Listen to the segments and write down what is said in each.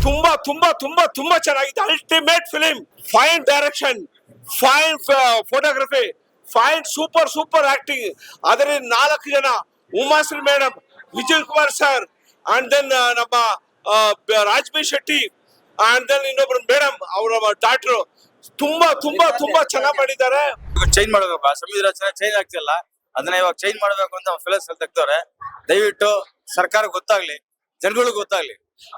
ತುಂಬಾ ತುಂಬಾ ತುಂಬಾ ತುಂಬಾ ಚೆನ್ನಾಗಿದೆ. Ultimate film, fine direction, fine photography, fine super super acting. ಅದರಲ್ಲಿ 4 ಜನ, Umashree madam, Vijay Kumar sir, and then ನಮ್ಮ ರಾಜ್ಬಿ ಶೆಟ್ಟಿ, ಅಂಡ್ ದೆನ್ ಇನ್ನೊಬ್ರು ಮೇಡಮ್, ಅವರ ಡಾಕ್ಟರ್. ತುಂಬಾ ತುಂಬಾ ತುಂಬಾ ಚೆನ್ನಾಗಿ ಮಾಡಿದ್ದಾರೆ. ಚೇಂಜ್ ಮಾಡ್ಬೇಕು, ಸಂವಿಧಾನ ಚೇಂಜ್ ಆಗ್ತಿಲ್ಲ, ಅದನ್ನ ಇವಾಗ ಚೇಂಜ್ ಮಾಡ್ಬೇಕು ಅಂತ ಫಿಲಮ್ಸ್ ತೆಗ್ದವ್ರೆ. ದಯವಿಟ್ಟು ಸರ್ಕಾರ ಗೊತ್ತಾಗ್ಲಿ, ಜನಗಳಿಗೆ ಗೊತ್ತಾಗ್ಲಿ.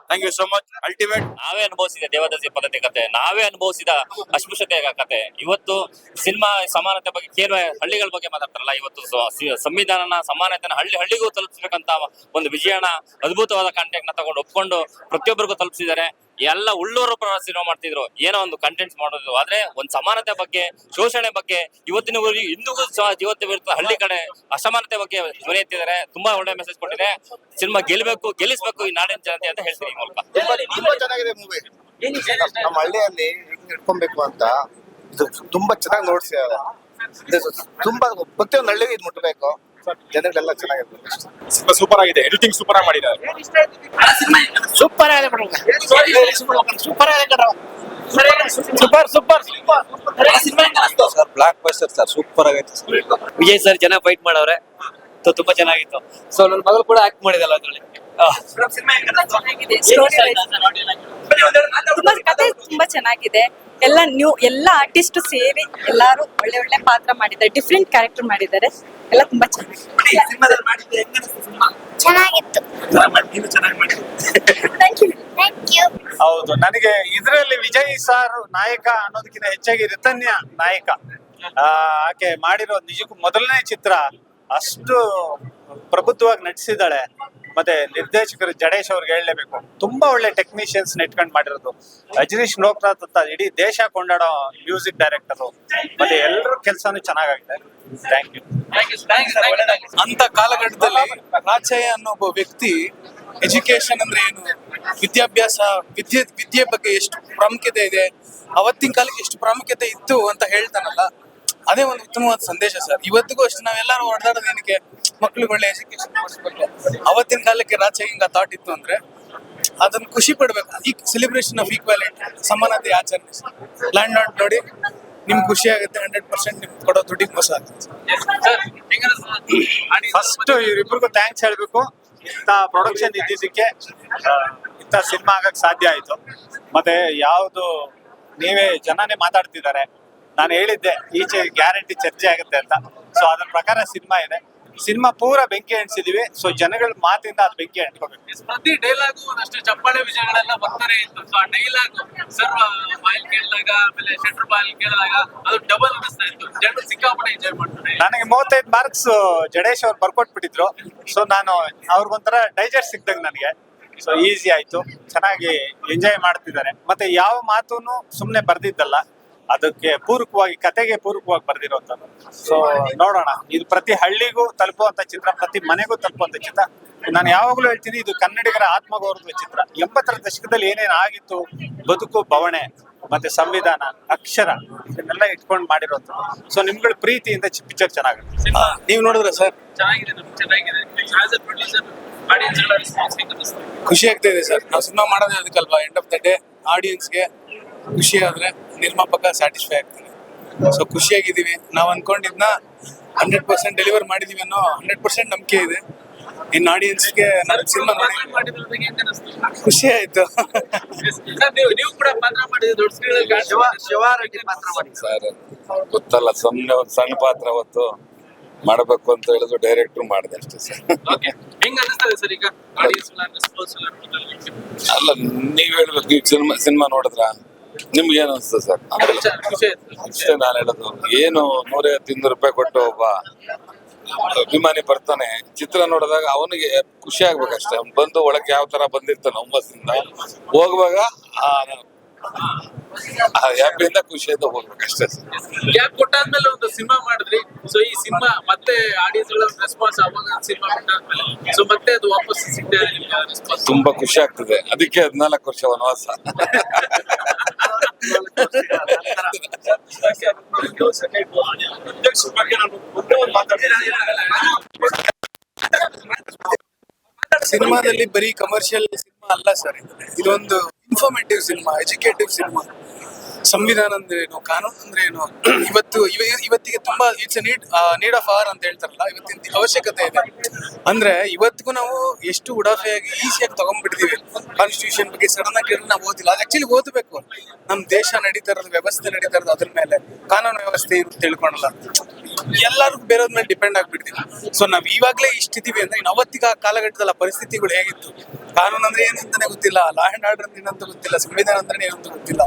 Thank you so much. Ultimate. ನಾವೇ ಅನುಭವಿಸಿದ ದೇವದಾಸಿ ಪದ್ಧತಿ ಕತೆ, ನಾವೇ ಅನುಭವಿಸಿದ ಅಸ್ಪೃಶ್ಯತೆ ಕತೆ. ಇವತ್ತು ಸಿನಿಮಾ ಸಮಾನತೆ ಬಗ್ಗೆ ಕೇವಲ ಹಳ್ಳಿಗಳ ಬಗ್ಗೆ ಮಾತಾಡ್ತಾರಲ್ಲ, ಇವತ್ತು ಸಂವಿಧಾನನ ಸಮಾನತೆನ ಹಳ್ಳಿಗೂ ತಲುಪಿಸ್ಬೇಕಂತ ಒಂದು ವಿಜಯನ ಅದ್ಭುತವಾದ ಕಾಂಟೆಂಟ್ ನ ತಗೊಂಡು ಒಪ್ಕೊಂಡು ಪ್ರತಿಯೊಬ್ಬರಿಗೂ ತಲುಪಿಸಿದ್ದಾರೆ. ಎಲ್ಲ ಉಳ್ಳೂರು ಪರ ಸಿನಿಮಾ ಮಾಡ್ತಿದ್ರು, ಏನೋ ಒಂದು ಕಂಟೆಂಟ್ಸ್ ಮಾಡೋದು. ಆದ್ರೆ ಒಂದು ಸಮಾನತೆ ಬಗ್ಗೆ, ಶೋಷಣೆ ಬಗ್ಗೆ ಇವತ್ತಿನವರೆಗೂ ಇಂದಿಗೂ ಜೀವಂತವಿರುತ್ತೆ. ಹಳ್ಳಿ ಕಡೆ ಅಸಮಾನತೆ ಬಗ್ಗೆ ಧ್ವನಿ ಎತ್ತಿದ್ದಾರೆ. ತುಂಬಾ ಒಳ್ಳೆ ಮೆಸೇಜ್ ಕೊಟ್ಟಿದೆ. ಸಿನಿಮಾ ಗೆಲ್ಲಿಸ್ಬೇಕು ಈ ನಾಡಿನ ಜನತೆ ಅಂತ ಹೇಳ್ತೀನಿ ಈ ಮೂಲಕ. ತುಂಬಾ ಚೆನ್ನಾಗಿದೆ ಮೂವಿ. ನಮ್ಮ ಹಳ್ಳಿಯಲ್ಲಿ ಹೆಂಗ್ ಇಟ್ಕೊಬೇಕು ಅಂತ ಇದು ತುಂಬಾ ಚೆನ್ನಾಗಿ ನೋಡ್ಸಿದ್ದಾರೆ. ತುಂಬಾ ಪ್ರತಿಯೊಂದು ಹಳ್ಳಿಗೆ ಇದು ಮುಟ್ಟಬೇಕು, ಜನಗಳೆಲ್ಲ ಚೆನ್ನಾಗಿರ್ಬೇಕು. ಸಿನಿಮಾ ಸೂಪರ್ ಆಗಿದೆ, ಎಡಿಟಿಂಗ್ ಸೂಪರ್ ಆಗಿ ಮಾಡಿದ್ದಾರೆ. ಸೂಪರ್ ಆಗಿದೆ ಸೂಪರ್ ಆಗಿದೆ super super sir blockbuster sir, super ಆಗೈತೆ. ವಿಜಯ್ ಸರ್ ಚೆನ್ನಾಗಿ ಫೈಟ್ ಮಾಡವ್ರೆ, ತುಂಬಾ ಚೆನ್ನಾಗಿತ್ತು. ಸೊ ನನ್ನ ಮಗಳು ಕೂಡ ಆಕ್ಟ್ ಮಾಡಿದಲ್ಲ ಅದ್ರಲ್ಲಿ. ಕತೆ ತುಂಬಾ ಚೆನ್ನಾಗಿದೆ. ಎಲ್ಲ ಆರ್ಟಿಸ್ಟ್ ಸೇರಿ ಎಲ್ಲಾರು ಒಳ್ಳೆ ಒಳ್ಳೆ ಪಾತ್ರ ಮಾಡಿದ್ದಾರೆ, ಡಿಫ್ರೆಂಟ್ ಕ್ಯಾರೆಕ್ಟರ್ ಮಾಡಿದ್ದಾರೆ. ಎಲ್ಲ ತುಂಬಾ ಚೆನ್ನಾಗಿತ್ತು. ಹೌದು, ನನಗೆ ಇದರಲ್ಲಿ ವಿಜಯ್ ಸರ್ ನಾಯಕ ಅನ್ನೋದಕ್ಕಿಂತ ಹೆಚ್ಚಾಗಿ ರಿತನ್ಯ ನಾಯಕ. ಆಕೆ ಮಾಡಿರೋ ನಿಜಕ್ಕೂ ಮೊದಲನೇ ಚಿತ್ರ, ಅಷ್ಟು ಪ್ರಬುದ್ಧವಾಗಿ ನಟಿಸಿದಾಳೆ. ಮತ್ತೆ ನಿರ್ದೇಶಕರು ಜಡೇಶ್ ಅವ್ರಿಗೆ ಹೇಳಲೇಬೇಕು, ತುಂಬಾ ಒಳ್ಳೆ ಟೆಕ್ನಿಷಿಯನ್ಸ್ ಇಟ್ಕೊಂಡು ಮಾಡಿರೋದು. ಅಜನೀಶ್ ಲೋಕನಾಥ್ ಅಂತ ಇಡೀ ದೇಶ ಕೊಂಡಾಡೋ ಮ್ಯೂಸಿಕ್ ಡೈರೆಕ್ಟರ್. ಮತ್ತೆ ಎಲ್ಲರ ಕೆಲಸನೂ ಚೆನ್ನಾಗಿದೆ. Thank you. ಅಂತ ಕಾಲಘಟ್ಟದಲ್ಲಿ ರಾಚಯ್ಯ ಅನ್ನೋ ಒಬ್ಬ ವ್ಯಕ್ತಿ ಎಜುಕೇಶನ್ ಅಂದ್ರೆ ಏನು, ವಿದ್ಯಾಭ್ಯಾಸ, ವಿದ್ಯೆ ಬಗ್ಗೆ ಎಷ್ಟು ಪ್ರಾಮುಖ್ಯತೆ ಇದೆ, ಅವತ್ತಿನ ಕಾಲಕ್ಕೆ ಎಷ್ಟು ಪ್ರಾಮುಖ್ಯತೆ ಇತ್ತು ಅಂತ ಹೇಳ್ತಾನಲ್ಲ, ಅದೇ ಒಂದು ಉತ್ತಮವಾದ ಸಂದೇಶ ಸರ್. ಇವತ್ತಿಗೂ ಅಷ್ಟು ನಾವೆಲ್ಲರೂ ಹೊಡೆದಾಡೋದು ಏನಕ್ಕೆ, ಮಕ್ಳಿಗೆ ಒಳ್ಳೆ ಎಜುಕೇಶನ್ ಕೊಡಿಸ್ಬೇಕು. ಅವತ್ತಿನ ಕಾಲಕ್ಕೆ ರಾಚಯ್ಯ ಥಾಟ್ ಇತ್ತು ಅಂದ್ರೆ ಅದನ್ನ ಖುಷಿ ಪಡ್ಬೇಕು. ಈ ಸೆಲೆಬ್ರೇಷನ್ ಆಫ್ ಈಕ್ವಾಲಿಟಿ, ಸಮಾನತೆ ಆಚರಣೆ ಲ್ಯಾಂಡ್ ನಾಟ್ ನೋಡಿ ನಿಮ್ಗೆ ಖುಷಿ ಆಗುತ್ತೆ. 100% ನಿಮ್ಗೆ ಕೊಡೋ ದುಡ್ಡಿಗೆ ಮೋಸ ಆಗುತ್ತೆ. ಫಸ್ಟ್ ಇವರಿಬ್ರಿಗೂ ಥ್ಯಾಂಕ್ಸ್ ಹೇಳ್ಬೇಕು. ಇಂಥ ಪ್ರೊಡಕ್ಷನ್ ಇದ್ದಿದ್ದಕ್ಕೆ ಇಂಥ ಸಿನಿಮಾ ಆಗಕ್ ಸಾಧ್ಯ ಆಯ್ತು. ಮತ್ತೆ ಯಾವ್ದು ನೀವೇ ಜನನೇ ಮಾತಾಡ್ತಿದ್ದಾರೆ, ನಾನು ಹೇಳಿದ್ದೆ ಈಚೆ ಗ್ಯಾರಂಟಿ ಚರ್ಚೆ ಆಗುತ್ತೆ ಅಂತ. ಸೊ ಅದ್ರ ಪ್ರಕಾರ ಸಿನಿಮಾ ಇದೆ. ಸಿನಿಮಾ ಪೂರ ಬೆಂಕಿ ಅಂಟಿಸಿದೀವಿ. ಸೊ ಜನಗಳ ಮಾತಿಂದ ಅದು ಬೆಂಕಿ ಅಂಟ್ಕೋಬೇಕು. ಪ್ರತಿ ಡೈಲಾಗು ಒಂದಷ್ಟು ಚಪ್ಪಾಳೆ ವಿಜಯಗಳೆಲ್ಲ ಬರ್ತಾನೆ ಇತ್ತು. ಸೊ ಆ ಡೈಲಾಗ್ ಸರ್ ಬಾಯಲ್ಲಿ ಕೇಳಿದಾಗ, ಆಮೇಲೆ ಶೆಟ್ರ್ ಬಾಯಲ್ಲಿ ಕೇಳಿದಾಗ ಅದು ಡಬಲ್ ಅನಿಸ್ತಾ ಇತ್ತು. ಜನರು ಸಿಕ್ಕಾಪಟ್ಟೆ ಎಂಜಾಯ್ ಮಾಡ್ತಾರೆ. ನನಗೆ 35 ಮಾರ್ಕ್ಸ್ ಜಡೇಶ್ ಅವ್ರು ಬರ್ಕೊಟ್ಬಿಟ್ಟಿದ್ರು. ಸೊ ನಾನು ಅವ್ರಿಗೊಂಥರ ಡೈಜೆಸ್ಟ್ ಸಿಕ್ದಂಗೆ ನನಗೆ. ಸೊ ಈಸಿ ಆಯ್ತು, ಚೆನ್ನಾಗಿ ಎಂಜಾಯ್ ಮಾಡ್ತಿದ್ದಾರೆ. ಮತ್ತೆ ಯಾವ ಮಾತುನು ಸುಮ್ಮನೆ ಬರ್ದಿದ್ದಲ್ಲ, ಅದಕ್ಕೆ ಪೂರಕವಾಗಿ, ಕತೆಗೆ ಪೂರಕವಾಗಿ ಬರ್ದಿರೋಂಥದ್ದು. ಸೊ ನೋಡೋಣ, ಇದು ಪ್ರತಿ ಹಳ್ಳಿಗೂ ತಲುಪುವಂತ ಚಿತ್ರ, ಪ್ರತಿ ಮನೆಗೂ ತಲುಪುವಂತ ಚಿತ್ರ. ನಾನು ಯಾವಾಗಲೂ ಹೇಳ್ತೀನಿ, ಇದು ಕನ್ನಡಿಗರ ಆತ್ಮಗೌರವದ ಚಿತ್ರ. 80ರ ದಶಕದಲ್ಲಿ ಏನೇನು ಆಗಿತ್ತು, ಬದುಕು ಬವಣೆ, ಮತ್ತೆ ಸಂವಿಧಾನ, ಅಕ್ಷರ, ಇದನ್ನೆಲ್ಲ ಇಟ್ಕೊಂಡು ಮಾಡಿರೋಂಥದ್ದು. ಸೊ ನಿಮ್ಗಳ ಪ್ರೀತಿಯಿಂದ ಪಿಕ್ಚರ್ ಚೆನ್ನಾಗುತ್ತೆ. ನೀವು ನೋಡಿದ್ರೆ ಸರ್ ಚೆನ್ನಾಗಿದೆ. ಖುಷಿ ಆಗ್ತಾ ಇದೆ ಸರ್. ನಾವು ಸಿನಿಮಾ ಮಾಡೋದೇ ಅದಕ್ಕಲ್ವಾ. ಎಂಡ್ ಆಫ್ ದ ಡೇ ಆಡಿಯನ್ಸ್ಗೆ ಖುಷಿ ಆದ್ರೆ ನಿರ್ಮಾಪಕ ಸ್ಯಾಟಿಸ್ಫೈ ಆಗ್ತಾನೆ. ಸೊ ಖುಷಿಯಾಗಿದ್ದೀವಿ. ನಾವು ಅನ್ಕೊಂಡಿದ್ನ 100% ಡೆಲಿವರ್ ಮಾಡಿದೀವಿ ಅನ್ನೋ 100% ನಂಬಿಕೆ ಇದೆ. ಇನ್ನು ಆಡಿಯನ್ಸ್ಗೆ ನಾನು ಸಿನಿಮಾ ಖುಷಿ ಆಯ್ತು. ನೀವು ಕೂಡ ಪಾತ್ರ ಮಾಡಿದ್ರೆ ಸರ್ ಗೊತ್ತಲ್ಲ, ಸುಮ್ಮನೆ ಒಂದು ಸಣ್ಣ ಪಾತ್ರ ಅವತ್ತು ಮಾಡಬೇಕು ಅಂತ ಹೇಳಿದ್ರು, ಡೈರೆಕ್ಟ್ರು ಮಾಡಿದೆ ಅಷ್ಟೇ ಸರ್. ಹೆಂಗ ಅನಿಸ್ತದೆ ಸರ್ ಈಗ ಆಡಿಯನ್ಸ್ ಅಲ್ಲ, ನೀವ್ ಹೇಳ್ಬೇಕು. ಈಗ ಸಿನಿಮಾ ನೋಡಿದ್ರ ನಿಮ್ಗೆ ಏನು ಅನ್ಸ್ತದೆ ಸರ್? ಅಷ್ಟೇ ನಾನು ಹೇಳೋದು. ಏನು 150-200 ರೂಪಾಯಿ ಕೊಟ್ಟು ಒಬ್ಬ ಅಭಿಮಾನಿ ಬರ್ತಾನೆ, ಚಿತ್ರ ನೋಡಿದಾಗ ಅವನಿಗೆ ಖುಷಿ ಆಗ್ಬೇಕಷ್ಟೇ. ಅವ್ನು ಬಂದು ಒಳಗೆ ಯಾವ ತರ ಬಂದಿರ್ತಾನೆ ಹುಮ್ಮಸ್ಸಿಂದ, ಹೋಗುವಾಗ ಹ್ಯಾಪಿಯಿಂದ ಖುಷಿಯಿಂದ ಹೋಗ್ಬೇಕಷ್ಟೇ ಸರ್. ಗ್ಯಾಪ್ ಕೊಟ್ಟಾದ್ಮೇಲೆ ಒಂದು ಸಿನಿಮಾ ಮಾಡಿದ್ರಿ. ಸೊ ಈ ಸಿನಿಮಾ ಮತ್ತೆ ಆಡಿಯನ್ಸ್ ರೆಸ್ಪಾನ್ಸ್ ಅವಾಗ ಸಿನಿಮಾ ಕೊಟ್ಟಾದ್ಮೇಲೆ ಸೊ ಮತ್ತೆ ಅದು ವಾಪಸ್ ಸಿಗ್ತಾ ರೆಸ್ಪಾನ್ಸ್ ತುಂಬಾ ಖುಷಿ ಆಗ್ತದೆ. ಅದಕ್ಕೆ 14 ವರ್ಷ ವನವಾಸ. ಸಿನಿಮಾದಲ್ಲಿ ಬರೀ ಕಮರ್ಷಿಯಲ್ ಸಿನಿಮಾ ಅಲ್ಲ ಸರ್, ಇದೊಂದು ಇನ್ಫಾರ್ಮೇಟಿವ್ ಸಿನಿಮಾ, ಎಜುಕೇಟಿವ್ ಸಿನಿಮಾ. ಸಂವಿಧಾನ ಅಂದ್ರೆ ಏನು, ಕಾನೂನು ಅಂದ್ರೆ ಏನು, ಇವತ್ತಿಗೆ ತುಂಬಾ ಇಟ್ಸ್ ನೀಡ್ ಆಫ್ ಅವರ್ ಅಂತ ಹೇಳ್ತಾರಲ್ಲ, ಇವತ್ತಿನ ಅವಶ್ಯಕತೆ ಇದೆ. ಅಂದ್ರೆ ಇವತ್ತಿಗೂ ನಾವು ಎಷ್ಟು ಉಡಾಫೆಯಾಗಿ ಈಸಿಯಾಗಿ ತಗೊಂಡ್ಬಿಡ್ತೀವಿ. ಕಾನ್ಸ್ಟಿಟ್ಯೂಷನ್ ಬಗ್ಗೆ ಸಡನ್ ಆಗಿ ನಾವು ಓದಿಲ್ಲ, ಅದು ಆಕ್ಚುಲಿ ಓದಬೇಕು. ನಮ್ ದೇಶ ನಡೀತಾ ಇರೋದು, ವ್ಯವಸ್ಥೆ ನಡೀತಾ ಇರೋದು ಅದ್ರ ಮೇಲೆ, ಕಾನೂನು ವ್ಯವಸ್ಥೆ ಏನು ತಿಳ್ಕೊಳಲ್ಲ, ಎಲ್ಲರಿಗೂ ಬೇರೆಯವ್ರ ಮೇಲೆ ಡಿಪೆಂಡ್ ಆಗ್ಬಿಡ್ತೀವಿ. ಸೊ ನಾವ್ ಇವಾಗ್ಲೇ ಇಷ್ಟಿದೀವಿ ಅಂದ್ರೆ ಇನ್ನು ಅವತ್ತಿಗೆ ಆ ಕಾಲಘಟ್ಟದಲ್ಲಿ ಪರಿಸ್ಥಿತಿಗಳು ಹೇಗಿತ್ತು, ಕಾನೂನು ಅಂದ್ರೆ ಏನಂತಾನೆ ಗೊತ್ತಿಲ್ಲ, ಲಾ ಅಂಡ್ ಆರ್ಡರ್ ಏನಂತ ಗೊತ್ತಿಲ್ಲ, ಸಂವಿಧಾನ ಅಂದ್ರೆ ಏನಂತ ಗೊತ್ತಿಲ್ಲ.